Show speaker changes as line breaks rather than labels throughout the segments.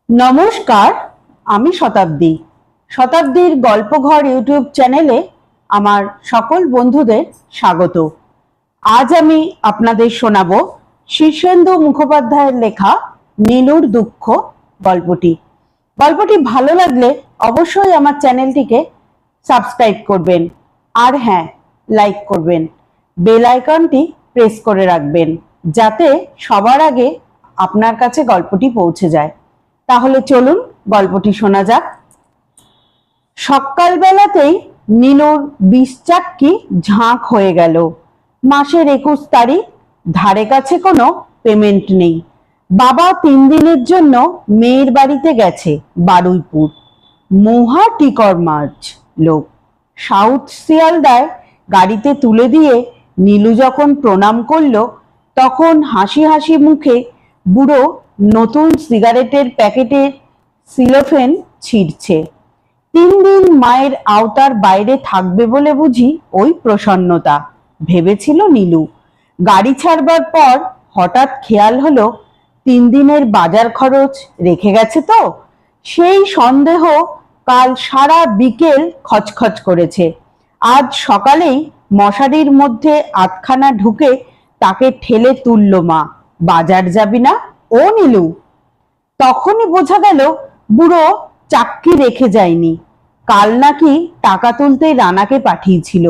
নমস্কার, আমি শতাব্দী। শতাব্দীর গল্পঘর ইউটিউব চ্যানেলে আমার সকল বন্ধুদের স্বাগত। আজ আমি আপনাদের শোনাবো শীর্ষেন্দু মুখোপাধ্যায়ের লেখা নীলুর দুঃখ গল্পটি। গল্পটি ভালো লাগলে অবশ্যই আমার চ্যানেলটিকে সাবস্ক্রাইব করবেন, আর হ্যাঁ, লাইক করবেন, বেল আইকনটি প্রেস করে রাখবেন যাতে সবার আগে আপনার কাছে গল্পটি পৌঁছে যায়। তাহলে চলুন গল্পটি শোনা যাক। সকালবেলাতেই নীলুর 20 চাক্কি ঝাঁক হয়ে গেল। মাসের 21 তারিখ, ধারে কাছে কোনো পেমেন্ট নেই। বাবা 3 দিনের জন্য মেয়ের বাড়িতে গেছে বারুইপুর। মহা টিকর মার্চ লোক। সাউথ শিয়ালদায় গাড়িতে তুলে দিয়ে নীলু যখন প্রণাম করলো, তখন হাসি হাসি মুখে বুড়ো নতুন সিগারেটের প্যাকেটে সিলোফেন ছিঁড়ছে। 3 দিন মায়ের আওতার বাইরে থাকবে বলে বুঝি ওই প্রসন্নতা, ভেবেছিল নীলু। গাড়ি ছাড়বার পর হঠাৎ খেয়াল হলো 3 দিনের বাজার খরচ রেখে গেছে তো। সেই সন্দেহ কাল সারা বিকেল খচখচ করেছে। আজ সকালেই মশারির মধ্যে আধখানা ঢুকে তাকে ঠেলে তুলল মা। বাজার যাবি না ও নীলু? তখনই বোঝা গেল বুড়ো চাক্কি রেখে যায়নি। কাল নাকি টাকা তুলতে রানাকে পাঠিয়েছিল,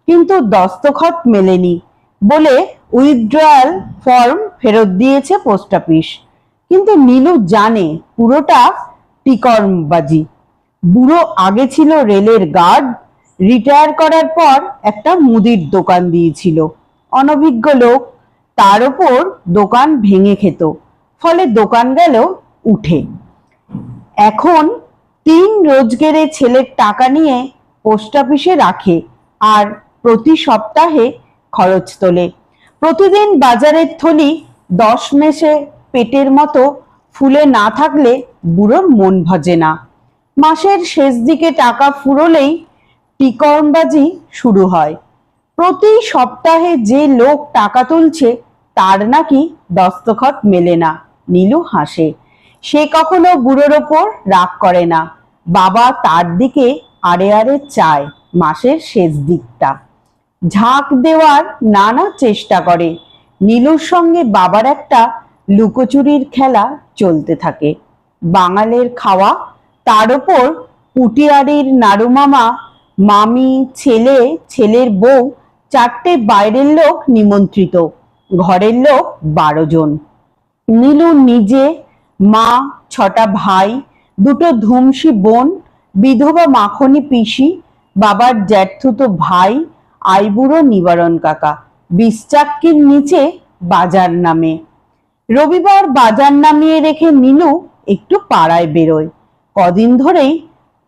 কিন্তু দস্তখত মেলেনি বলে উইথড্রয়াল ফর্ম ফেরত দিয়েছে পোস্ট অফিস। কিন্তু নীলু জানে পুরোটা টিকরবাজি। বুড়ো আগে ছিল রেলের গার্ড, রিটায়ার করার পর একটা মুদির দোকান দিয়েছিল। অনভিজ্ঞ লোক, তার উপর দোকান ভেঙে খেত, ফলে দোকান গেল উঠে। এখন 3 রোজগেরে ছেলের টাকা নিয়ে পোস্ট অফিসে রাখে আর প্রতি সপ্তাহে খরচ তোলে। প্রতিদিন বাজারের থলি 10 মেসে পেটের মতো ফুলে না থাকলে বুড়োর মন ভজে না। মাসের শেষ দিকে টাকা ফুরোলেই টিকরবাজি শুরু হয়। প্রতি সপ্তাহে যে লোক টাকা তুলছে তার নাকি দস্তখত মেলে না। নীলু হাসে। সে কখনো বুড়োর ওপর রাগ করে না। বাবা তার দিকে আড়ে আড়ে চায় মাসের শেষ দিকটা। ঝাঁক দেওয়ার নানা চেষ্টা করে। নীলুর সঙ্গে বাবার একটা লুকোচুরির খেলা চলতে থাকে। বাঙালের খাওয়া, তার উপর পুটিয়ারির নাড়ুমামা, মামি, ছেলে, ছেলের বউ, 4টে বাইরের লোক নিমন্ত্রিত, ঘরের লোক 12 জন। নীলু নিজে, মা, 6টা ভাই, 2টো ধুমসি বোন, বিধবা মাখনি পিসি, বাবার জ্যাঠতুতো ভাই, আইবুড়ো নিবারণ কাকা। 20 চাক্কির নিচে বাজার নামে। রবিবার বাজার নামিয়ে রেখে নীলু একটু পাড়ায় বেরোয়। কদিন ধরেই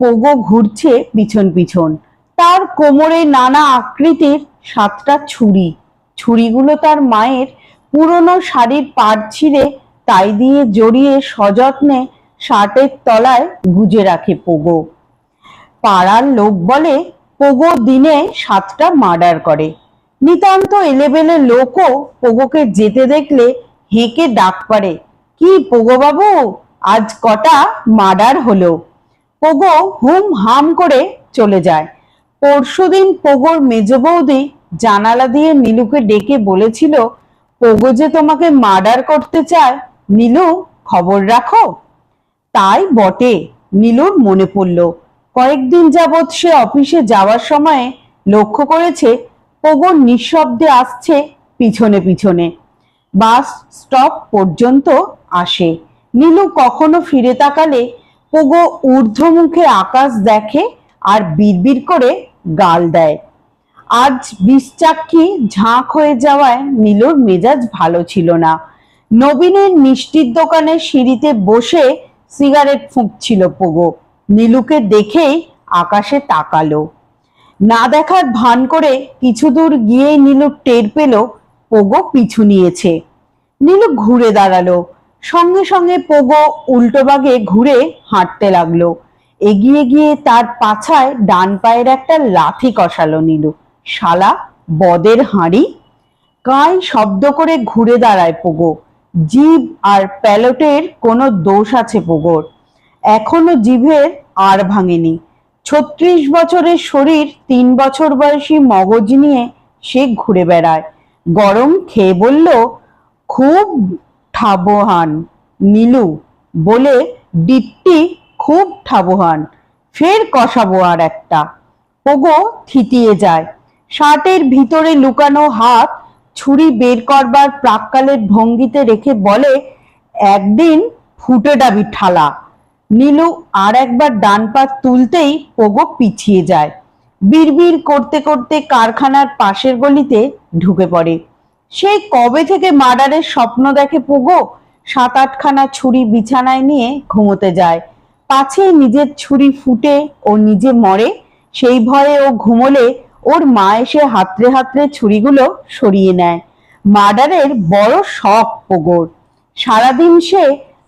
পোগো ঘুরছে পিছন পিছন। তার কোমরে নানা আকৃতির 7টা ছুরি। ছুরিগুলো তার মায়ের পুরনো শাড়ির পাড় ছিঁড়ে তাই দিয়ে জড়িয়ে সযত্নে শার্টের তলায় গুজে রাখে পোগো। পাড়ার লোক বলে পোগো দিনে 7টা মার্ডার করে। নিতান্ত এলেবেলে লোকও পোগোকে যেতে দেখলে হেঁকে ডাক পারে, কি পোগো বাবু, আজ কটা মার্ডার হলো? পোগো হুম হাম করে চলে যায়। পরশুদিন পোগোর মেজ বৌদি জানালা দিয়ে নীলুকে ডেকে বলেছিল, পোগো যে তোমাকে মার্ডার করতে চায়, নীলু খবর রাখো। তাই বটে, নীলুর মনে পড়ল। কয়েকদিন যাবৎ সে অফিসে যাওয়ার সময় লক্ষ্য করেছে পোগো নিঃশব্দে আসছে পিছনে পিছনে। বাস স্টপ পর্যন্ত আসে। নীলু কখনো ফিরে তাকালে পোগো ঊর্ধ্বমুখে আকাশ দেখে আর বিড়বিড় করে গাল দেয়। আজ 20 চাক্কি ঝাঁক হয়ে যাওয়ায় নীলুর মেজাজ ভালো ছিল না। নবীনের মিষ্টির দোকানের সিঁড়িতে বসে সিগারেট ফুঁকছিল পোগো। নীলুকে দেখেই আকাশে তাকালো। না দেখার ভান করে কিছু দূর গিয়েই নীলু টের পেল পোগো পিছু নিয়েছে। নীলু ঘুরে দাঁড়ালো। সঙ্গে সঙ্গে পোগো উল্টো বাগে ঘুরে হাঁটতে লাগলো। এগিয়ে গিয়ে তার পাছায় ডান পায়ের একটা লাথি কষালো নীলু। শালা বদের হাঁড়ি! কাঁই শব্দ করে ঘুরে দাঁড়ায় পোগো। জিভ আর প্যালেটের কোনো দোষ আছে পোগোর? এখনো জিভের আর ভাঙেনি। 36 বছরের শরীর, 3 বছর বয়সী মগজ নিয়ে সে ঘুরে বেড়ায়। গরম খেয়ে বলল, খুব ঠাবহান নীলু। বলে দীপ্তি, খুব ঠাবহান। ফের কষাবো আর একটা। পোগো থিতিয়ে যায়। শার্টের ভিতরে লুকানো হাত ছুরি বের করবার প্রাক্কালের ভঙ্গিতে রেখে বলে, একদিন ফুটে ডাবি ঠালা। নীলু আর একবার ডান পা তুলতেই পোগো পিছিয়ে যায়। বিড়বিড় করতে করতে কারখানার পাশের গলিতে ঢুকে পড়ে। সেই কবে থেকে মার্ডারের স্বপ্ন দেখে পোগো। 7-8খানা ছুরি বিছানায় নিয়ে ঘুমোতে যায়। পাছে নিজের ছুরি ফুটে ও নিজে মরে, সেই ভয়ে ও ঘুমোলে ওর মা এসে হাতড়ে হাতড়ে ছুরিগুলো সরিয়ে নেয়। মার্ডারের বড় শখ পোগোর। সারাদিন সে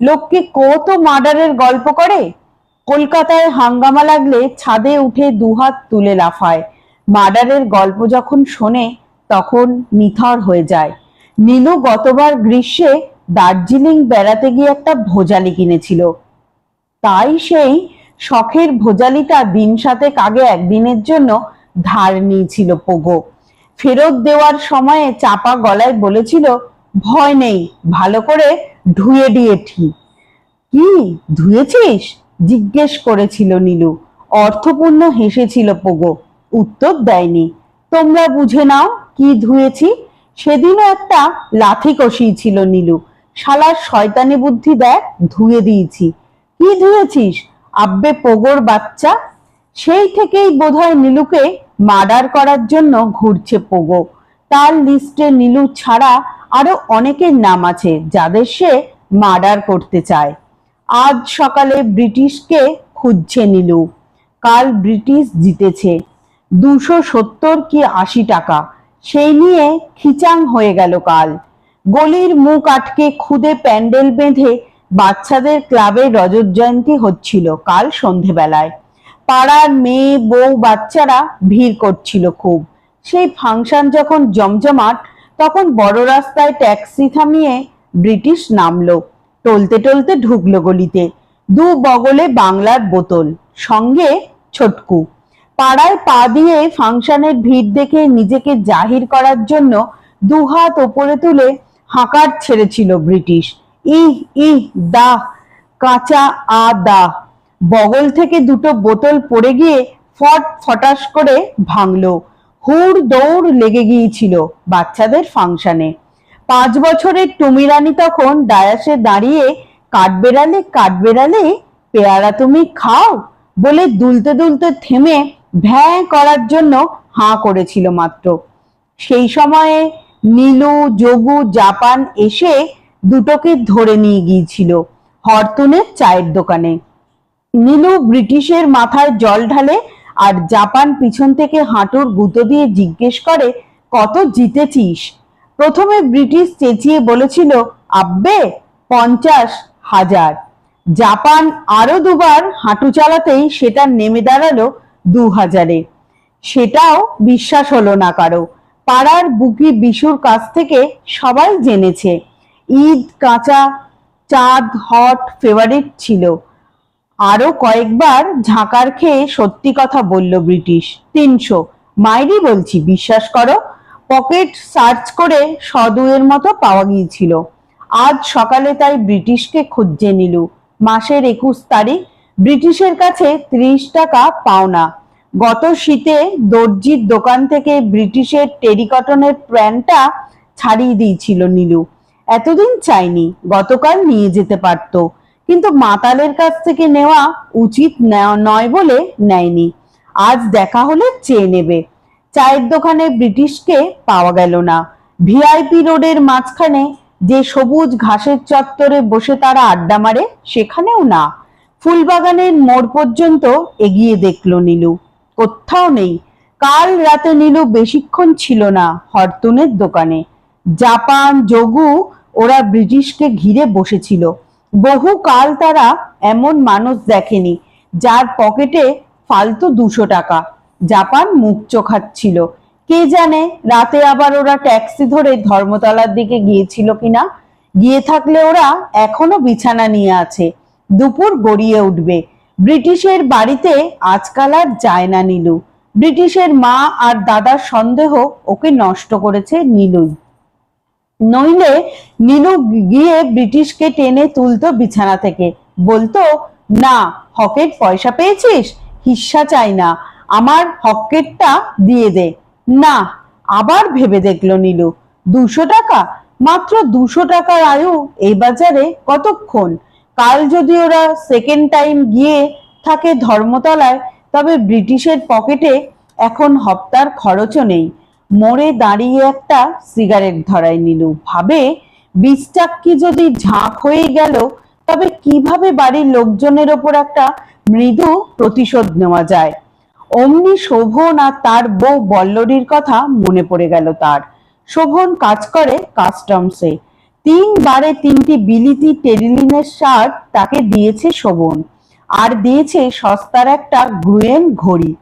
লোককে কত মার্ডারের গল্প করে। কলকাতায় হাঙ্গামা লাগলে ছাদে উঠে দুহাত তুলে লাফায়। মার্ডারের গল্প যখন শোনে তখন নিথর হয়ে যায়। নীলু গতবার গ্রীষ্মে দার্জিলিং বেড়াতে গিয়ে একটা ভোজালি কিনেছিল। তাই সেই শখের ভোজালিটা দিন 7 আগে একদিনের জন্য ধার নিয়েছিল পোগো। ফেরত দেওয়ার সময়ে চাপা গলায় বলেছিল, ভয় নেই, ভালো করে ধুয়ে দিয়েছি। কি ধুয়েছিস? জিজ্ঞেস করেছিল নীলু। অর্থপূর্ণ হেসেছিল পোগো। উত্তর দেয়নি। তোমরা বুঝে নাও কি ধুয়েছি। সেদিনও একটা লাথি কষিয়েছিল নীলু। শালার শয়তানি বুদ্ধি দেখ, ধুয়ে দিয়েছি। কি ধুয়েছিস আব্বে পোগোর বাচ্চা? সেই থেকেই বোধহয় নীলুকে মার্ডার করার জন্য ঘুরছে পোগো। তার লিস্টে নীলু ছাড়া আরো অনেকের নাম আছে যাদের সে মার্ডার করতে চায়। আজ সকালে ব্রিটিশকে খুঁজছে নীলু। কাল ব্রিটিশ জিতেছে 270 কি 80 টাকা। সেই নিয়ে খিচাং হয়ে গেল কাল। গলির মুখ আটকে খুদে প্যান্ডেল বেঁধে বাচ্চাদের ক্লাবে রজত জয়ন্তী হচ্ছিল কাল সন্ধেবেলায়। পাড়ার মেয়ে বউ বাচ্চারা ভিড় করছিল খুব। সেই ফাংশন যখন জমজমাট, তখন বড় রাস্তায় ট্যাক্সি থামিয়ে ব্রিটিশ নামলো। টলতে টলতে ঢুকলো গলিতে। দু বগলে বাংলার বোতল, সঙ্গে ছোটকু। পাড়ায় পা দিয়ে ফাংশনের ভিড় দেখে নিজেকে জাহির করার জন্য দুহাত ওপরে তুলে হাঁকার ছেড়েছিল ব্রিটিশ। ইহ ইহ দা, কাঁচা দা। বগল থেকে দুটো বোতল পড়ে গিয়ে ফট ফটাস করে ভাঙলো। হুড় দৌড় লেগে গিয়েছিল বাচ্চাদের ফাংশনে। 5 বছরের টুমি রানী তখন ডায়াসে দাঁড়িয়ে, কাঠবেড়ালে কাঠবেড়ালে পেয়ারা তুমি খাও বলে দুলতে দুলতে থেমে ভ্যাঁ করার জন্য হাঁ করেছিল মাত্র। সেই সময়ে নীলু, যোগু, জাপান এসে দুটোকে ধরে নিয়ে গিয়েছিল হরতুনের চায়ের দোকানে। নীলু ব্রিটিশের মাথায় জল ঢালে আর জাপান পিছন থেকে হাঁটুর গুঁতো দিয়ে জিজ্ঞেস করে, কত জিতেছিস? প্রথমে ব্রিটিশ চেঁচিয়ে বলেছিল, আব্বে 50,000। জাপান আরো দুবার হাঁটু চালাতেই সেটা নেমে দাঁড়ালো 2,000-এ। সেটাও বিশ্বাস হলো না কারো। পাড়ার বুকি বিশুর কাছ থেকে সবাই জেনেছে ঈদ কাঁচা চাঁদ হট ফেভারিট ছিল। আরো কয়েকবার ঝাঁকার খেয়ে সত্যি কথা বলল ব্রিটিশ। 300 মাইরি বলছি, বিশ্বাস করো। পকেট সার্চ করে 100-2 মতো পাওয়া গিয়েছিল। আজ সকালে তাই ব্রিটিশকে খুঁজছে নীলু। মাসের 21 তারিখ। ব্রিটিশের কাছে 30 টাকা পাওনা। গত শীতে দর্জির দোকান থেকে ব্রিটিশের টেরিকটনের প্যান্টটা ছাড়িয়ে দিয়েছিল নীলু। এতদিন চাইনি, গতকাল নিয়ে যেতে পারতো, কিন্তু মাতালের কাছ থেকে নেওয়া উচিত নয় বলে নেয়নি। আজ দেখা হলে চেয়ে নেবে। চায়ের দোকানে ব্রিটিশকে পাওয়া গেল না। ভিআইপি রোডের মাঝখানে যে সবুজ ঘাসের চত্বরে বসে তারা আড্ডা মারে সেখানেও না। ফুলবাগানের মোড় পর্যন্ত এগিয়ে দেখলো নীলু, কোথাও নেই। কাল রাতে নীলু বেশিক্ষণ ছিল না হরতুনের দোকানে। জাপান, যোগু ওরা ব্রিটিশকে ঘিরে বসেছিল। বহু কাল তারা এমন মানুষ দেখেনি যার পকেটে ফালতু 200 টাকা। জাপান মুখ চোখাচ্ছিল। কে জানে রাতে আবার ওরা ট্যাক্সি ধরে ধর্মতলার দিকে গিয়েছিল কিনা। গিয়ে থাকলে ওরা এখনো বিছানা নিয়ে আছে। দুপুর গড়িয়ে উঠবে। ব্রিটিশের বাড়িতে আজকাল আর যায় না নীলু। ব্রিটিশের মা আর দাদার সন্দেহ ওকে নষ্ট করেছে নীলুই। নইলে নীলু গিয়ে ব্রিটিশকে টেনে তুলতো বিছানা থেকে, বলতো, না হকের পয়সা পেয়েছিস, হিস্সা চাই না, আমার হকেরটা দিয়ে দে। না, আবার ভেবে দেখলো নীলু, 200 টাকা, মাত্র 200 টাকার আয়ু এই বাজারে কতক্ষণ? কাল যদি ওরা সেকেন্ড টাইম গিয়ে থাকে ধর্মতলায়, তবে ব্রিটিশের পকেটে এখন হপ্তার খরচও নেই। মোড়ে দাঁড়িয়ে একটা সিগারেট ধরায় নীলু, ভাবে 20 টাক্কি যদি ঝাঁক হয়ে গেল, তবে কিভাবে বাড়ির লোকজনের ওপর একটা মৃদু প্রতিশোধ নেওয়া যায়। অমনি শোভন আর তার বউ বল্লরীর কথা মনে পড়ে গেল তার। শোভন কাজ করে কাস্টমসে। 3 বারে 3টি বিলিতি টেরিলিনের শার্ট তাকে দিয়েছে শোভন, আর দিয়েছে সস্তার একটা গ্রুয়েন ঘড়ি।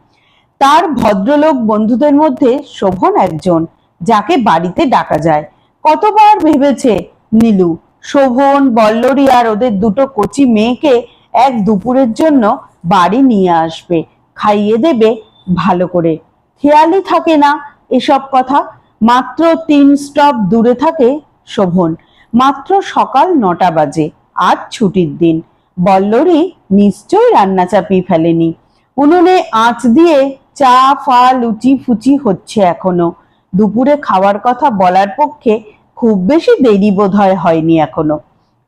তার ভদ্রলোক বন্ধুদের মধ্যে শোভন একজন, যাকে বাড়িতে ডাকা যায়। কতবার ভেবেছে নীলু, শোভন, বল্লরী আর ওদের দুটো কচি মেয়েকে এক দুপুরের জন্য বাড়ি নিয়ে আসবে, খাইয়ে দেবে ভালো করে। খেয়ালই থাকে না এসব কথা। মাত্র 3 স্টপ দূরে থাকে শোভন। মাত্র সকাল 9টা বাজে। আজ ছুটির দিন। বল্লরী নিশ্চয়ই রান্না চাপিয়ে ফেলেনি। উনুনে আঁচ দিয়ে চা ফা লুচি ফুচি হচ্ছে এখনো। দুপুরে খাওয়ার কথা বলার পক্ষে খুব বেশি দেরি বোধহয় হয়নি এখনো।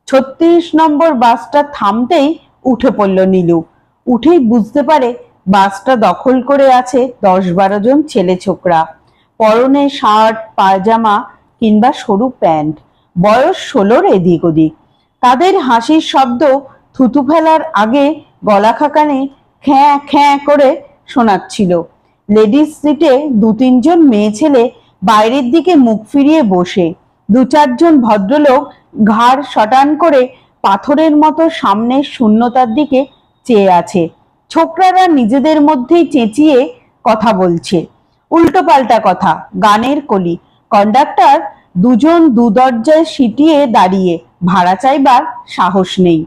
36 নম্বর বাসটা থামতেই উঠে পড়ল নীলু। উঠেই বুঝতে পারে বাসটা দখল করে আছে 10-12 জন ছেলে ছোকরা। পরনে শার্ট পায়জামা কিংবা সরু প্যান্ট, বয়স 16-র এদিক ওদিক। তাদের হাসির শব্দ থুতু ফেলার আগে গলা খাকানে খ্যাঁ খ্যাঁ করে শোনাচ্ছিল। লেডিস সিটে 2-3 জন মেয়ে ছেলে বাইরের দিকে মুখ ফিরিয়ে বসে। 2-4 জন ভদ্রলোক ঘাড় শটান করে পাথরের মতো সামনের শূন্যতার দিকে চেয়ে আছে। ছোকরারা নিজেদের মধ্যেই চেঁচিয়ে কথা বলছে, উল্টোপাল্টা কথা, গানের কলি। কন্ডাক্টর 2 জন 2 দরজায় সিটিয়ে দাঁড়িয়ে, ভাড়া চাইবার সাহস নেই।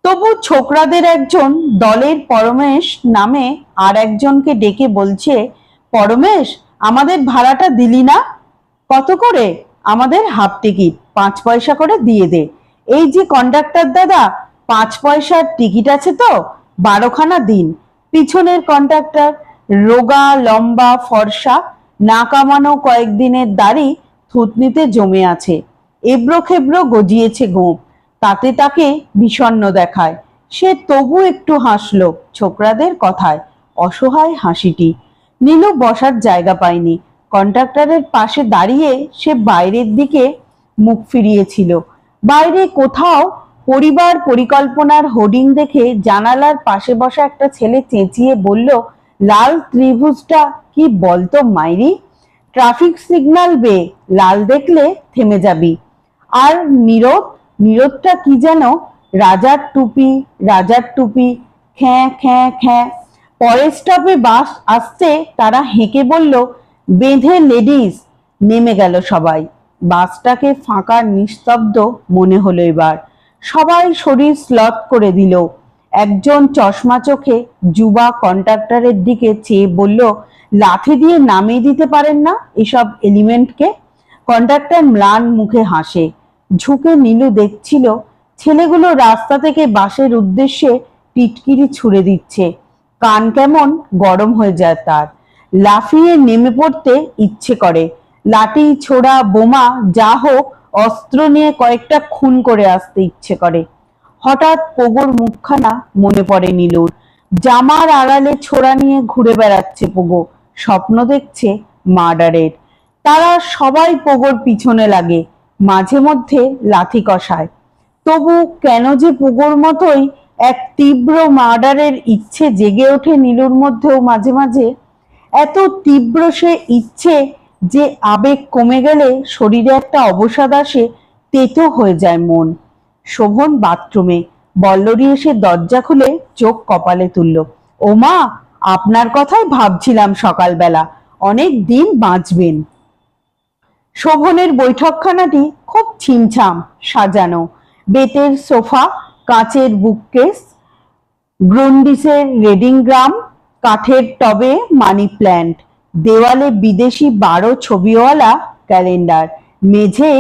তবু ছোকরাদের একজন দলের পরমেশ নামে আর একজনকে ডেকে বলছে, পরমেশ, আমাদের ভাড়াটা দিলি না? কত করে? আমাদের হাফ টিকিট, 5 পয়সা করে দিয়ে দে। এই যে কন্ডাক্টর দাদা, 5 পয়সার টিকিট আছে তো, 12খানা দিন। পিছনের কন্ডাক্টর, রোগা লম্বা ফর্সা, না কামানো কয়েকদিনের দাড়ি থুতনিতে জমে আছে, এবড়ো খেবড়ো গজিয়েছে গোঁফ, তাতে তাকে বিষণ্ণ দেখায়। সে তবু একটু হাসলো ছোকরাদের কথায়, অসহায় হাসিটি। নীলু বসার জায়গা পায়নি। কন্ডাক্টরের পাশে দাঁড়িয়ে সে বাইরের দিকে মুখ ফিরিয়েছিল। বাইরে কোথাও পরিবার পরিকল্পনার হোর্ডিং দেখে জানালার পাশে বসা একটা ছেলে চেঁচিয়ে বলল, লাল ত্রিভুজটা কি বলতো মাইরি? ট্রাফিক সিগন্যাল বে, লাল দেখলে থেমে যাবি। আর নীরদ, নীরদটা কি যেন? রাজার টুপি, রাজার টুপি, খ্যাঁ খ্যাঁ খ্যাঁ। পরের স্টপে বাস আসতে তারা হেঁকে বলল, বেঁধে লেডিস। নেমে গেল সবাই। বাসটাকে ফাঁকা নিস্তব্ধ মনে হলো এবার। সবাই শরীর স্লথ করে দিল। একজন চশমা চোখে যুবা কন্ডাক্টরের দিকে চেয়ে বলল, লাথি দিয়ে নামিয়ে দিতে পারেন না এসব এলিমেন্টকে? কন্ডাক্টর ম্লান মুখে হাসে। ঝুঁকে নীলু দেখছিল ছেলেগুলো রাস্তা থেকে বাসের উদ্দেশ্যে টিটকিরি ছুড়ে দিচ্ছে। কান কেমন গরম হয়ে যায় তার। লাফিয়ে নেমে পড়তে ইচ্ছে করে। লাঠি ছোড়া বোমা যা হোক, অস্ত্র নিয়ে কয়েকটা খুন করে আসতে ইচ্ছে করে। হঠাৎ পোগোর মুখখানা মনে পড়ে নীলুর। জামার আড়ালে ছোড়া নিয়ে ঘুরে বেড়াচ্ছে পোগো, স্বপ্ন দেখছে মার্ডারের। তারা সবাই পোগোর পিছনে লাগে, মাঝে মধ্যে লাথি কষায়। তবু কেন যে পোগোর মতোই এক তীব্র মার্ডারের ইচ্ছে জেগে ওঠে নীলুর মধ্যেও মাঝে মাঝে। এত তীব্র সে ইচ্ছে যে আবেগ কমে গেলে শরীরে একটা অবসাদ আসে, তেতো হয়ে যায় মন। শোভন বাথরুমে। বল্লরী এসে দরজা খুলে চোখ কপালে তুলল। ও মা, আপনার কথাই ভাবছিলাম সকালবেলা, অনেক দিন বাঁচবেন। শোভনের বৈঠকখানাটি খুব ছিমছাম সাজানো, বেতের সোফা, কাঁচের বুককেস, গ্রুন্ডিসের রেডিং গ্রাম, কাঠের টবে মানি প্ল্যান্ট, দেওয়ালে বিদেশি 12 ছবিওয়ালা ক্যালেন্ডার, মেঝে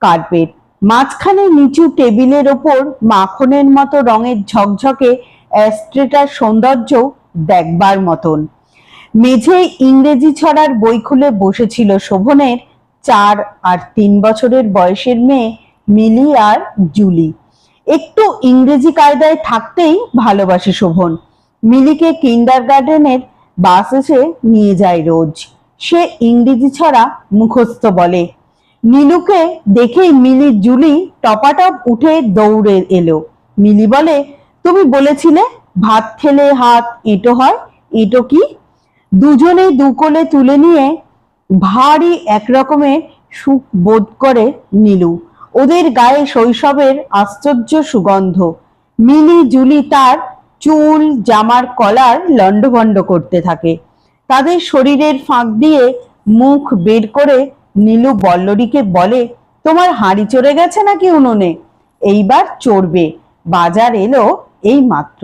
কার্পেট, মাঝখানে নিচু টেবিলের ওপর মাখনের মতো রঙের ঝকঝকে অ্যাস্ট্রেটার সৌন্দর্য দেখবার মতন। মেঝেয় ইংরেজি ছড়ার বই খুলে বসেছিল শোভনের 4 আর 3 বছরের বয়সের মেয়ে মিলি আর জুলি। একটু ইংরেজি কায়দায় থাকতেই ভালোবাসে শোভন। মিলিকে কিন্ডারগার্টেনের বাস এসে নিয়ে যায় রোজ। সে ইংরেজি ছড়া মুখস্থ বলে। নীলুকে দেখেই মিলি জুলি টপাটপ উঠে দৌড়ে এলো। মিলি বলে, তুমি বলেছিলে ভাত খেলে হাত এঁটো হয়, এঁটো কি? দুজনেই দুকোলে তুলে নিয়ে ভারী একরকমের সুখ বোধ করে নীলু। ওদের গায়ে শৈশবের আশ্চর্য সুগন্ধ। মিলি জুলি তার চুল জামার কলার লন্ডভন্ড করতে থাকে। তাদের শরীরের ফাঁক দিয়ে মুখ বের করে নীলু বল্লরীকে বলে, তোমার হাঁড়ি চড়ে গেছে নাকি উনুনে? এইবার চড়বে, বাজার এলো এই মাত্র।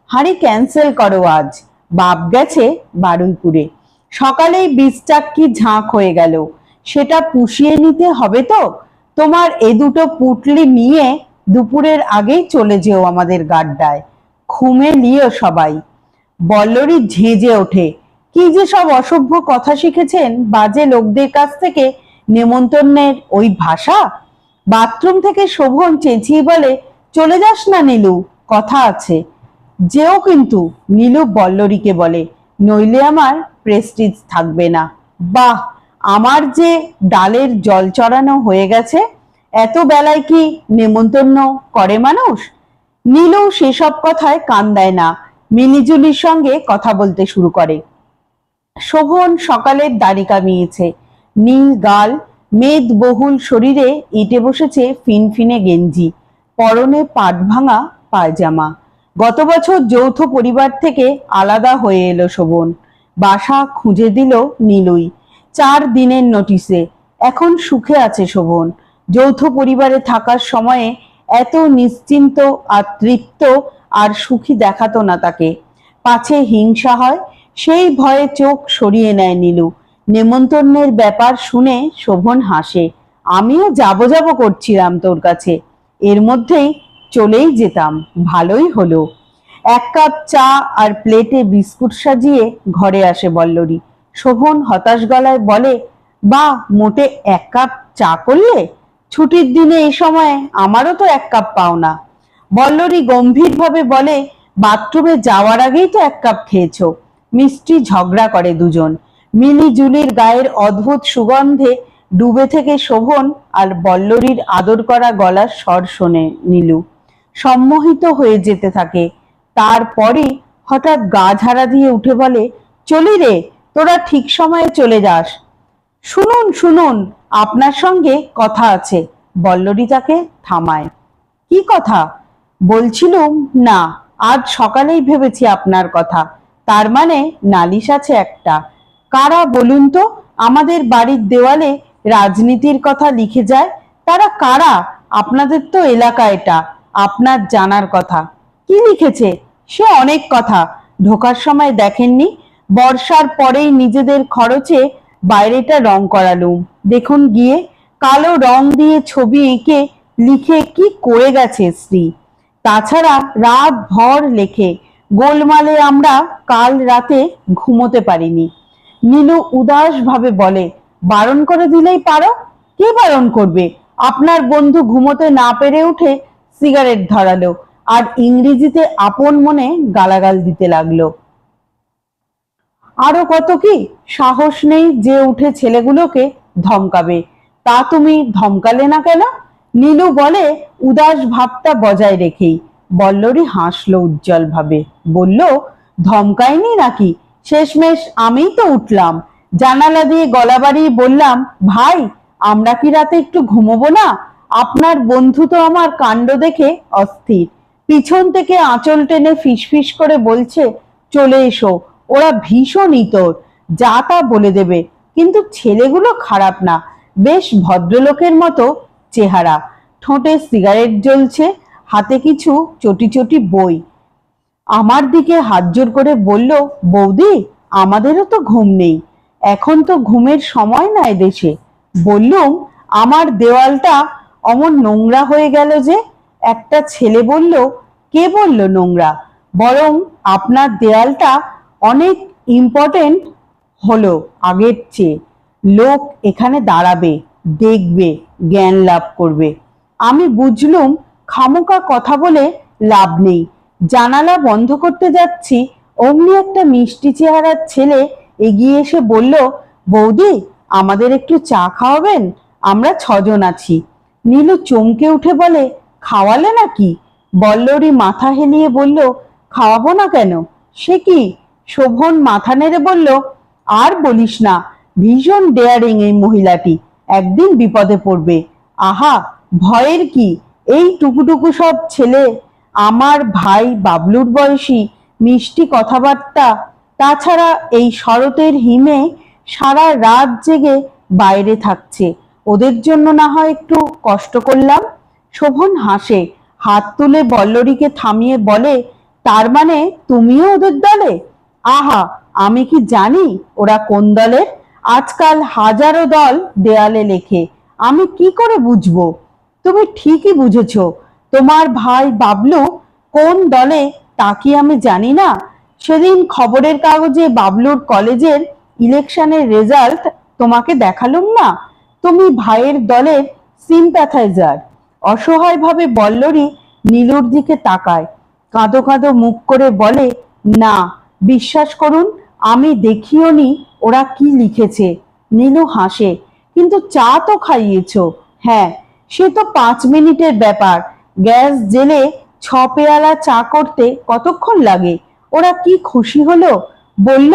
হাঁড়ি ক্যান্সেল করো আজ, বাপ গেছে বারুইপুরে। সকালেই বীজটাক্কি ঝাঁক হয়ে গেল, সেটা পুষিয়ে নিতে হবে তো। তোমার এ দুটো পুটলি নিয়ে দুপুরের আগেই চলে যেও আমাদের গাড্ডায়। ঘুমে লিও সবাই। বল্লরী ঝেঁজে ওঠে, কি যে সব অসভ্য কথা শিখেছেন বাজে লোকদের কাছ থেকে নেমন্তন্নের ওই ভাষা। বাথরুম থেকে শোভন চেঁচিয়ে বলে, চলে যাস না নীলু, কথা আছে। যেও কিন্তু, নীলু বল্লরীকে বলে, নইলে আমার প্রেস্টিজ থাকবে না। বাহ, আমার যে ডালের জল চড়ানো হয়ে গেছে। এত বেলায় কি নেমন্তন্ন করে মানুষ? নীলু সেসব কথায় কান দেয় না, মিলিজুলির সঙ্গে কথা বলতে শুরু করে। শোভন সকালের দাড়ি কামিয়েছে, নীল গাল, মেদবহুল শরীরে এঁটে বসেছে ফিনফিনে গেঞ্জি, পরনে পাট ভাঙা পায়জামা। গত বছর যৌথ পরিবার থেকে আলাদা হয়ে এলো শোভন। বাসা খুঁজে দিল নীলুই 4 দিনের নোটিসে। এখন সুখে আছে শোভন। যৌথ পরিবারে থাকার সময়ে এত নিশ্চিন্ত আর তৃপ্ত আর সুখী দেখাতো না তাকে। পাছে হিংসা হয়, সেই ভয়ে চোখ সরিয়ে নেয় নীলু। নেমন্তন্নের ব্যাপার শুনে শোভন হাসে, আমিও যাব যাব করছিলাম তোর কাছে, এর মধ্যেই চলেই যেতাম, ভালোই হলো। 1 কাপ চা আর প্লেটে বিস্কুট সাজিয়ে ঘরে আসে বল্লরী। শোভন হতাশ গলায় বলে, বা মোটে 1 কাপ চা করলে? ছুটির দিনে এই সময়ে আমারও তো 1 কাপ পাও না। বল্লরী গম্ভীরভাবে বলে, বাথরুমে যাওয়ার আগেই তো 1 কাপ খেয়েছো। মিষ্টি ঝগড়া করে দুজন। মিলি জুলির গায়ের অদ্ভুত সুগন্ধে ডুবে থেকে শোভন আর বল্লরীর আদর করা গলার স্বর শোনে নীলু। সম্মোহিত হয়ে যেতে থাকে। তারপরে হঠাৎ গা ঝাড়া দিয়ে উঠে বলে, চলি রে, তোরা ঠিক সময়ে চলে যাস। শুনুন শুনুন, আপনার সঙ্গে কথা আছে। বল্লরী তাকে থামায়। কি কথা? বলছিলুম না, আজ সকালেই ভেবেছি আপনার কথা। তার মানে নালিশ আছে একটা। কারা বলুন তো? আমাদের বাড়ির দেওয়ালে রাজনীতির কথা লিখে যায়। তারা কারা? আপনাদের তো এলাকা এটা, আপনার জানার কথা। কি লিখেছে? সে অনেক কথা। ঢোকার সময় দেখেননি? বর্ষার পরেই নিজেদের খরচে বাইরেটা রং করালুম, দেখুন গিয়ে। কালো রং দিয়ে ছবি এঁকে লিখে কি করে গেছে শ্রী। তাছাড়া রাত ভর লেখে। গোলমালে আমরা কাল রাতে ঘুমোতে পারিনি। নীলু উদাস ভাবে বলে, বারণ করে দিলেই পারো। কে বারণ করবে? আপনার বন্ধু ঘুমোতে না পেরে উঠে সিগারেট ধরালো আর ইংরেজিতে আপন মনে গালাগাল দিতে লাগলো। আরো কত কি, সাহস নেই যে উঠে ছেলেগুলোকে ধমকাবে। তা তুমি ধমকালে না কেন? নীলু বলে উদাস ভাবটা বজায় রেখেই। বল্লরী হাসলো উজ্জ্বল ভাবে, বলল, ধমকাইনি নাকি? শেষমেশ আমিই তো উঠলাম, জানালা দিয়ে গলা বাড়িয়ে বললাম, ভাই আমরা কি রাতে একটু ঘুমোবো না? আপনার বন্ধু তো আমার কাণ্ড দেখে অস্থির। পিছন থেকে আঁচল টেনে ফিসফিস করে বলছে, চলে এসো, ওরা ভীষণ ইতর, যা তা বলে দেবে। কিন্তু ছেলেগুলো খারাপ না, বেশ ভদ্রলোকের মতো চেহারা, ঠোঁটে সিগারেট জ্বলছে, হাতে কিছু চটি চটি বই। আমার দিকে হাত জোর করে বলল, বৌদি, আমাদেরও তো ঘুম নেই, এখন তো ঘুমের সময় না এদেশে। বললুম, আমার দেওয়ালটা অমন নোংরা হয়ে গেল যে? একটা ছেলে বলল, কে বলল নোংরা? বরং আপনার দেওয়ালটা অনেক ইম্পর্টেন্ট হলো আগের চেয়ে। লোক এখানে দাঁড়াবে, দেখবে, জ্ঞান লাভ করবে। আমি বুঝলুম খামোকা কথা বলে লাভ নেই। জানালা বন্ধ করতে যাচ্ছি, অমনি একটা মিষ্টি চেহারার ছেলে এগিয়ে এসে বলল, বৌদি, আমাদের একটু চা খাওয়াবেন? আমরা 6 জন আছি। নীলু চমকে উঠে বলে, খাওয়ালে নাকি? বল্লরী মাথা হেলিয়ে বলল, খাওয়াবো না কেন? সে কি? শোভন মাথা নেড়ে বলল, আর বলিস না, ভীষণ ডেয়ারিং এই মহিলাটি, একদিন বিপদে পড়বে। আহা, ভয়ের কি? এই টুকুটুকু সব ছেলে, আমার ভাই বাবলুর বয়সী, মিষ্টি কথাবার্তা। তাছাড়া এই শরতের হিমে সারা রাত জেগে বাইরে থাকছে, ওদের জন্য না হয় একটু কষ্ট করলাম। শোভন হাসে, হাত তুলে বল্লরীকে থামিয়ে বলে, তার মানে তুমিও ওদের দলে? আহা, আমি কি জানি ওরা কোন দলের? আজকাল হাজারো দল দেয়ালে লেখে, আমি কি করে বুঝবো? তুমি ঠিকই বুঝেছ, তোমার ভাই বাবলু কোন দলে তা কি আমি জানি না? সেদিন খবরের কাগজে বাবলুর কলেজের ইলেকশনের রেজাল্ট তোমাকে দেখালুম না? তুমি ভাইয়ের দলের সিম্প্যাথাইজার। অসহায়ভাবে বল্লরী নীলুর দিকে তাকায়, কাঁদো কাঁদো মুখ করে বলে, না, বিশ্বাস করুন, আমি দেখিও নি ওরা কি লিখেছে। নীলু হাসে, কিন্তু চা তো খাইয়েছো। হ্যাঁ, সে তো 5 মিনিটের ব্যাপার। গ্যাস জেলে 6 পেয়ালা চা করতে কতক্ষণ লাগে? ওরা কি খুশি হলো! বলল,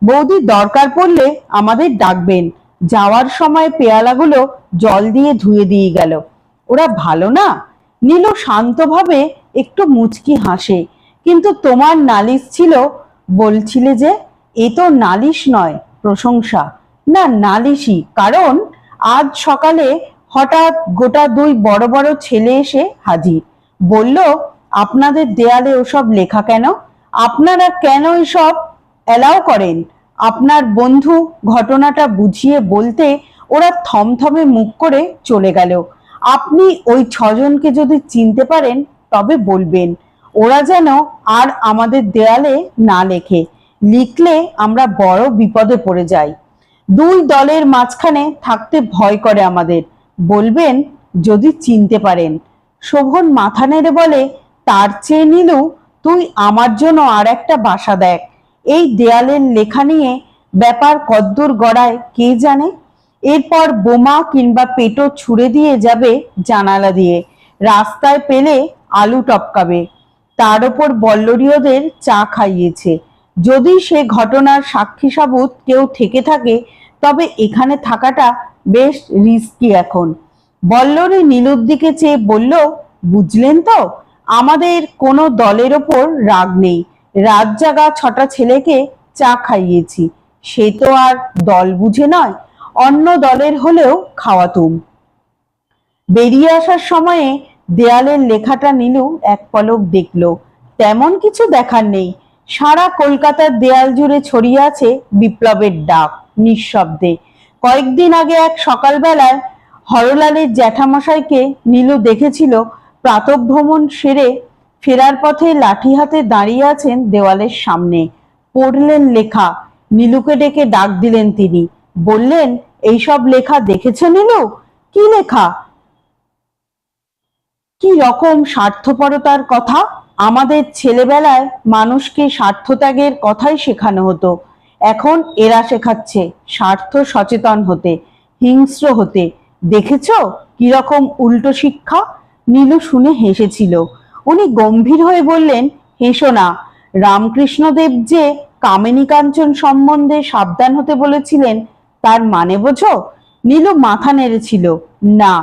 বৌদি, দরকার পড়লে আমাদের ডাকবেন। যাওয়ার সময় পেয়ালাগুলো জল দিয়ে ধুয়ে দিয়ে গেল। ওরা ভালো না? নীলু শান্তভাবে একটু মুচকি হাসে, কিন্তু তোমার নালিশ ছিল, বলছিলে যে? এ তো নালিশ নয়, প্রশংসা। না, নালিশই। কারণ আজ সকালে হঠাৎ গোটা 2 বড় বড় ছেলে এসে হাজির। বলল, আপনাদের দেয়ালে ওসব লেখা কেন? আপনারা কেন এসব অ্যালাউ করেন? আপনার বন্ধু ঘটনাটা বুঝিয়ে বলতে ওরা থমথমে মুখ করে চলে গেল। আপনি ওই 6 জনকে যদি চিনতে পারেন তবে বলবেন, ওরা যেন আর আমাদের দেয়ালে না লেখে। লিখলে আমরা বড় বিপদে পড়ে যাই। 2 দলের মাঝখানে থাকতে ভয় করে আমাদের। বলবেন যদি চিনতে পারেন। শোভন মাথা নেড়ে বলে, তার চেয়ে নীলু, তুই আমার জন্য আর একটা বাসা দেখ। এই দেয়ালের লেখা নিয়ে ব্যাপার কদ্দূর গড়ায় কে জানে। এরপর বোমা কিংবা পেটো ছুড়ে দিয়ে যাবে জানালা দিয়ে, রাস্তায় পেলে আলু টপকাবে। তার উপর বল্লরীয়দের চা খাইয়েছে। যদি সে ঘটনার সাক্ষী সাবুত কেউ থেকে থাকে, তবে এখানে থাকাটা বেশ রিস্কি এখন। বল্লরী নীলুর দিকে চেয়ে বলল, বুঝলেন তো, আমাদের কোনো দলের ওপর রাগ নেই। রাত জাগা 6টা ছেলেকে চা খাইয়েছি, সে তো আর দল বুঝে নয়, অন্য দলের হলেও খাওয়াতুম। বেরিয়ে আসার সময়ে দেয়ালের লেখাটা নীলু এক পলক দেখল। তেমন কিছু দেখার নেই। সারা কলকাতার দেয়াল জুড়ে ছড়িয়ে আছে বিপ্লবের ডাক, নিঃশব্দে। কয়েকদিন আগে এক সকালবেলায় হরলালের জ্যাঠামশাইকে নীলু দেখেছিল প্রাতঃভ্রমণ সেরে ফেরার পথে লাঠি হাতে দাঁড়িয়ে আছেন দেওয়ালের সামনে। পড়লেন লেখা। নীলুকে ডেকে ডাক দিলেন তিনি। বললেন, এইসব লেখা দেখেছ নীলু? কি লেখা? কি রকম স্বার্থপরতার কথা! আমাদের ছেলেবেলায় মানুষকে স্বার্থত্যাগের কথাই শেখানো হতো। এখন এরা শেখাচ্ছে স্বার্থ সচেতন হতে, হিংস্র হতে। দেখেছ কিরকম উল্টো শিক্ষা? নীলু শুনে হেসেছিল। উনি গম্ভীর হয়ে বললেন, হেসো না। রামকৃষ্ণদেব যে কামিনী কাঞ্চন সম্বন্ধে সাবধান হতে বলেছিলেন, তার মানে বোঝো? নীলু মাথা নেড়েছিল। না।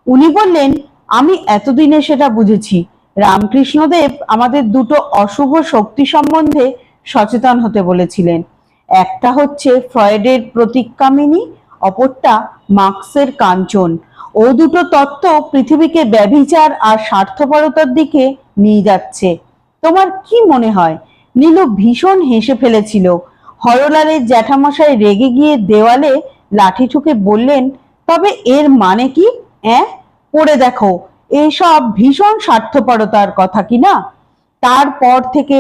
উনি বললেন, আমি এতদিনে সেটা বুঝেছি। রামকৃষ্ণদেব আমাদের দুটো অশুভ শক্তি সম্বন্ধে সচেতন হতে বলেছিলেন। একটা হচ্ছে ফ্রয়েডের প্রতিকামিনী, অপরটা মার্কসের কাঞ্চন। ও দুটো তত্ত্ব পৃথিবীকে ব্যভিচার আর স্বার্থপরতার দিকে নিয়ে যাচ্ছে। তোমার কি মনে হয়? নীলু ভীষণ হেসে ফেলেছিল। হরলালের জ্যাঠামশাই রেগে গিয়ে দেওয়ালে লাঠি ঠুকে বললেন, তবে এর মানে কি? পড়ে দেখো, এসব ভীষণ স্বার্থপরতার কথা কি না? তারপর থেকে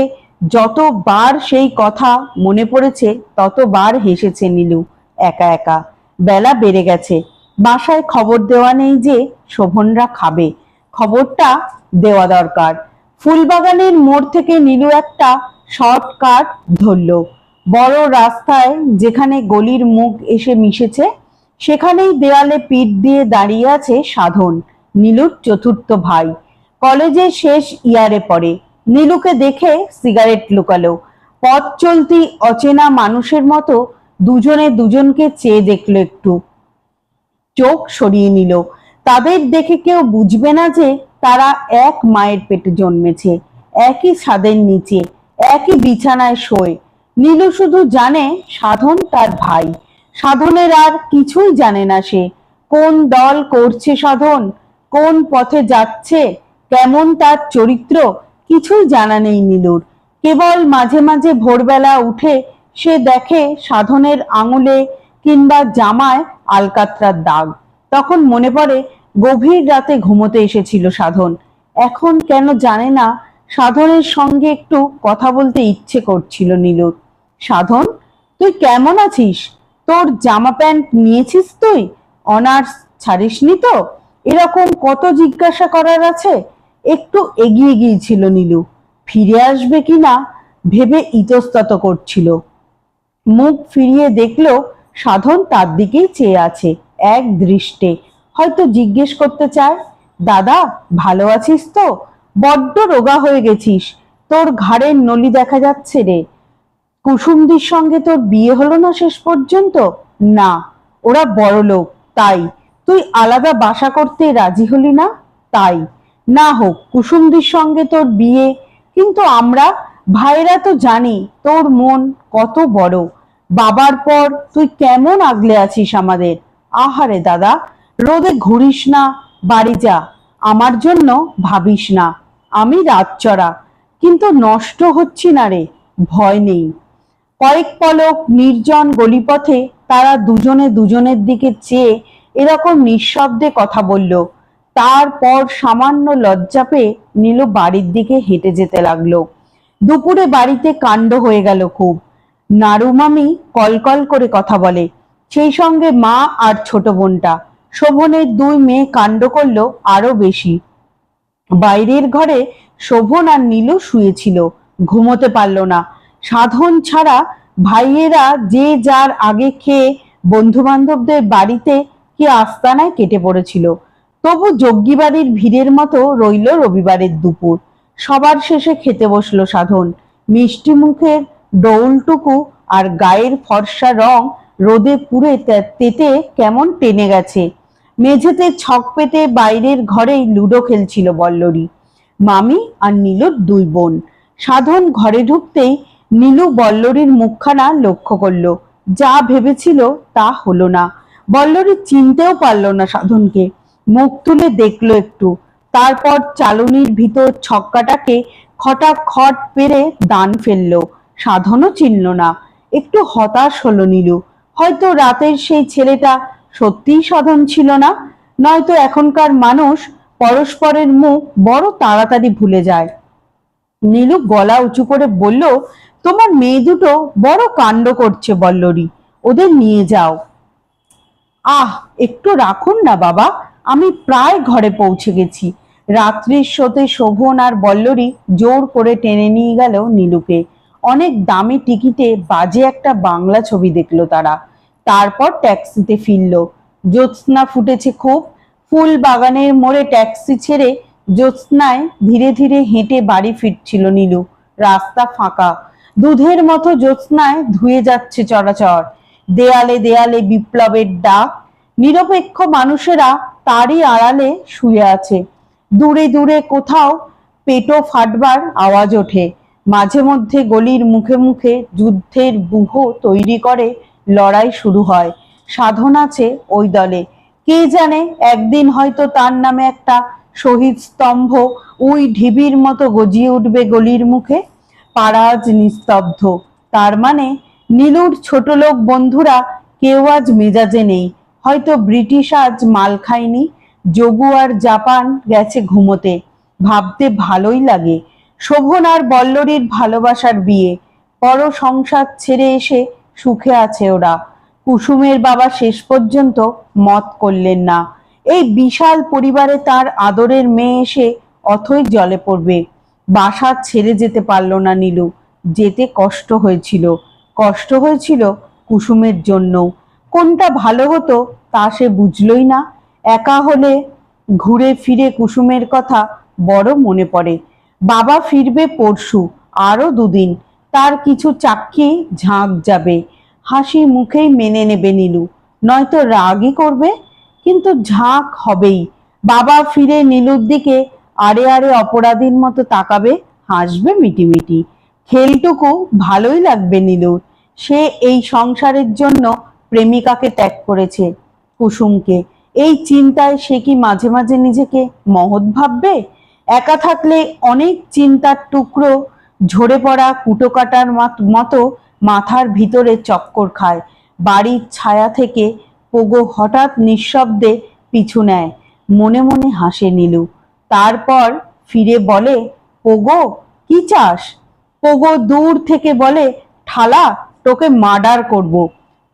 যতবার সেই কথা মনে পড়েছে ততবার হেসেছে নীলু একা একা। বেলা বেড়ে গেছে, বাসায় খবর দেওয়া নেই যে শোভনরা খাবে। খবরটা দেওয়া দরকার। ফুলবাগানের মোড় থেকে নীলু একটা শর্টকাট ধরল। বড় রাস্তায় যেখানে গলির মুখ এসে মিশেছে সেখানেই দেয়ালে পিঠ দিয়ে দাঁড়িয়ে আছে সাধন, নীলুর চতুর্থ ভাই। কলেজের শেষ ইয়ারে পড়ে। নীলুকে দেখে সিগারেট লুকালো। পথ চলতি অচেনা মানুষের মতো দুজনে দুজনকে চেয়ে দেখলো, একটু চোখ সরিয়ে নিল। তাদের দেখে কেউ বুঝবে না যে তারা এক মায়ের পেটে জন্মেছে, একই ছাদের নিচে, একই বিছানায় শোয়। নীলু শুধু জানে সাধন তার ভাই। সাধনের আর কিছুই জানে না সে। কোন দল করছে সাধন, কোন পথে যাচ্ছে, কেমন তার চরিত্র, কিছুই জানা নেই নীলুর। কেবল মাঝে মাঝে ভোরবেলা উঠে সে দেখে সাধনের আঙুলে কিংবা জামায় আলকাতরার দাগ। তখন মনে পড়ে গভীর রাতে ঘুমোতে এসেছিল সাধন। এখন কেন জানে না সাধনের সঙ্গে একটু কথা বলতে ইচ্ছে করছিল নীলুর। সাধন, তুই কেমন আছিস? তোর জামা প্যান্ট নিয়েছিস তুই? অনার্স ছাড়িসনি তো? এরকম কত জিজ্ঞাসা করার আছে। একটু এগিয়ে গিয়েছিল নীলু। ফিরে আসবে কিনা ভেবে ইতস্তত করছিল। মুখ ফিরিয়ে দেখলো সাধন তার দিকেই চেয়ে আছে এক দৃষ্টে। হয়তো জিজ্ঞেস করতে চায়, দাদা ভালো আছিস তো? বড্ড রোগা হয়ে গেছিস, তোর ঘাড়ের নলি দেখা যাচ্ছে রে। কুসুমদির সঙ্গে তোর বিয়ে হলো না শেষ পর্যন্ত? না, ওরা বড়লোক তাই। তুই আলাদা বাসা করতে রাজি হলি না তাই। না হোক, কুসুমদির সঙ্গে তোর বিয়ে, কিন্তু আমরা ভাইরা তো জানি তোর মন কত বড়। বাবার পর তুই কেমন আগলে আছিস আমাদের। আহারে দাদা, রোদে ঘুরিস না, বাড়ি যা। আমার জন্য ভাবিস না। আমি রাতচরা, কিন্তু নষ্ট হচ্ছি না রে, ভয় নেই। কয়েক পলক নির্জন গলিপথে তারা দুজনে দুজনের দিকে চেয়ে এরকম নিঃশব্দে কথা বলল। তারপর সামান্য লজ্জা পেয়ে নীলু বাড়ির দিকে হেঁটে যেতে লাগলো। দুপুরে বাড়িতে কাণ্ড হয়ে গেল খুব। নাড়ুমামি কলকল করে কথা বলে, সেই সঙ্গে মা আর ছোট বোনটা। শোভনের দুই মেয়ে কাণ্ড করলো আরো বেশি। বাইরের ঘরে শোভন আর নীলু শুয়েছিল, ঘুমোতে পারল না। সাধন ছাড়া ভাইয়েরা যে যার আগে খেয়ে বন্ধু বান্ধবদের বাড়িতে কি আস্তানায় কেটে পড়েছিল। তবু যজ্ঞী বাড়ির ভিড়ের মতো রইল রবিবারের দুপুর। সবার শেষে খেতে বসলো সাধন। মিষ্টি মুখের ডৌলটুকু আর গায়ের ফর্সা রং রোদে পুড়ে তেতে কেমন টেনে গেছে। মেঝেতে ছক পেতে বাইরের ঘরেই লুডো খেলছিল বল্লরী, মামি আর নীলুর দুই বোন। সাধন ঘরে ঢুকতেই নীলু বল্লরীর মুখখানা লক্ষ্য করলো। যা ভেবেছিল তা হলো না। বল্লরী চিনতেও পারল না সাধনকে। মুখ তুলে দেখলো একটু, তারপর চালনির ভিতর ছক্কাটাকে খটাখট পেরে দান ফেললো। সাধনও চিনল না। একটু হতাশ হলো নীলু। হয়তো রাতের সেই ছেলেটা সত্যিই সাধন ছিল না, নয়তো এখনকার মানুষ পরস্পরের মুখ বড় তাড়াতাড়ি ভুলে যায়। নীলু গলা উঁচু করে বলল, তোমার মেয়ে দুটো বড় কাণ্ড করছে বল্লরী, ওদের নিয়ে যাও। আহ, একটু রাখুন না বাবা, আমি প্রায় ঘরে পৌঁছে গেছি। রাত্রির শোতে শোভন আর বল্লরী জোর করে টেনে নিয়ে গেল নীলুকে। অনেক দামি টিকিটে বাজে একটা বাংলা ছবি দেখলো তারা। তারপর ট্যাক্সিতে ফিরল। জ্যোৎস্না ফুটেছে খুব। ফুল বাগানের মোড়ে ট্যাক্সি ছেড়ে জ্যোৎস্নায় ধীরে ধীরে হেঁটে বাড়ি ফিরছিল নীলু। রাস্তা ফাঁকা, দুধের মতো জ্যোৎস্নায় ধুয়ে যাচ্ছে চরাচর। দেয়ালে দেয়ালে বিপ্লবের ডাক। নিরপেক্ষ মানুষেরা তারই আড়ালে শুয়ে আছে। দূরে দূরে কোথাও পেটো ফাটবার আওয়াজ ওঠে। মাঝে মধ্যে গলির মুখে মুখে যুদ্ধের ব্যূহ তৈরি করে লড়াই শুরু হয়। সাধন আছে ওই দলে। কে জানে একদিন হয়তো তার নামে একটা শহীদ স্তম্ভ ওই ঢিবির মতো গজিয়ে উঠবে গলির মুখে। পাড়া আজ নিস্তব্ধ। তার মানে নীলুর ছোট লোক বন্ধুরা কেউ আজ মেজাজে নেই। হয়তো ব্রিটিশ আজ মাল খায়নি, যোগু আর জাপান গেছে ঘুমোতে। ভাবতে ভালোই লাগে, শোভন আর বল্লরীর ভালোবাসার বিয়ে। পর সংসার ছেড়ে এসে সুখে আছে ওরা। কুসুমের বাবা শেষ পর্যন্ত মত করলেন না। এই বিশাল পরিবারে তার আদরের মেয়ে এসে অথই জলে পড়বে। বাসা ছেড়ে যেতে পারল না নীলু। যেতে কষ্ট হয়েছিল, কষ্ট হয়েছিল কুসুমের জন্য। কোনটা ভালো হতো তা সে বুঝলই না। একা হলে ঘুরে ফিরে কুসুমের কথা বড় মনে পড়ে। বাবা ফিরবে পরশু, আরো দুদিন। তার কিছু চাক্ষি ঝাঁক যাবে। হাসি মুখেই মেনে নেবে নীলু, নয়তো রাগই করবে, কিন্তু ঝাঁক হবেই। বাবা ফিরে নীলুর দিকে আড়ে আড়ে অপরাধীর মতো তাকাবে, হাসবে মিটিমিটি। খেলটুকু ভালোই লাগবে নীলুর। সে এই সংসারের জন্য প্রেমিকাকে ত্যাগ করেছে, কুসুমকে। এই চিন্তায় সে কি মাঝে মাঝে নিজেকে মহৎ ভাববে? একা থাকলে অনেক চিন্তার টুকরো ঝরে পড়া কুটো কাটার মতো মাথার ভিতরে চক্কর খায়। বাড়ির ছায়া থেকে পোগো হঠাৎ নিঃশব্দে পিছু নেয়। মনে মনে হাসে নীলু। তারপর ফিরে বলে, পোগো কি চাস? পোগো দূর থেকে বলে, ঠালা, তোকে মার্ডার করব।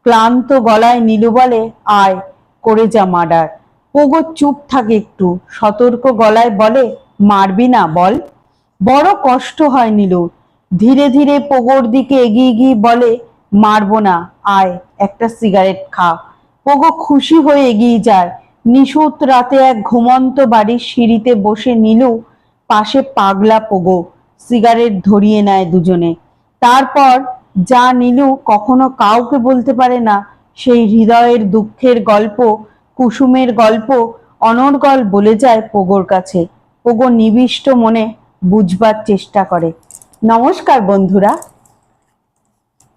ক্লান্ত গলায় নীলু বলে, আয় করে যা মার্ডার। পোগো চুপ থাকে একটু, সতর্ক গলায় বলে, মারবি না বল। বড় কষ্ট হয় নীলুর। ধীরে ধীরে পোগোর দিকে এগিয়ে গিয়ে বলে, মারবো না, আয় একটা সিগারেট খা। পোগো খুশি হয়ে এগিয়ে যায়। নিশুত রাতে এক ঘুমন্ত বাড়ির সিঁড়িতে বসে নীলু, পাশে পাগলা পোগো। সিগারেট ধরিয়ে নেয় দুজনে। তারপর যা নীলু কখনো কাউকে বলতে পারে না, সেই হৃদয়ের দুঃখের গল্প, কুসুমের গল্প অনর্গল বলে যায় পোগোর কাছে। পোগো নিবিষ্ট মনে বুঝবার চেষ্টা করে। নমস্কার বন্ধুরা।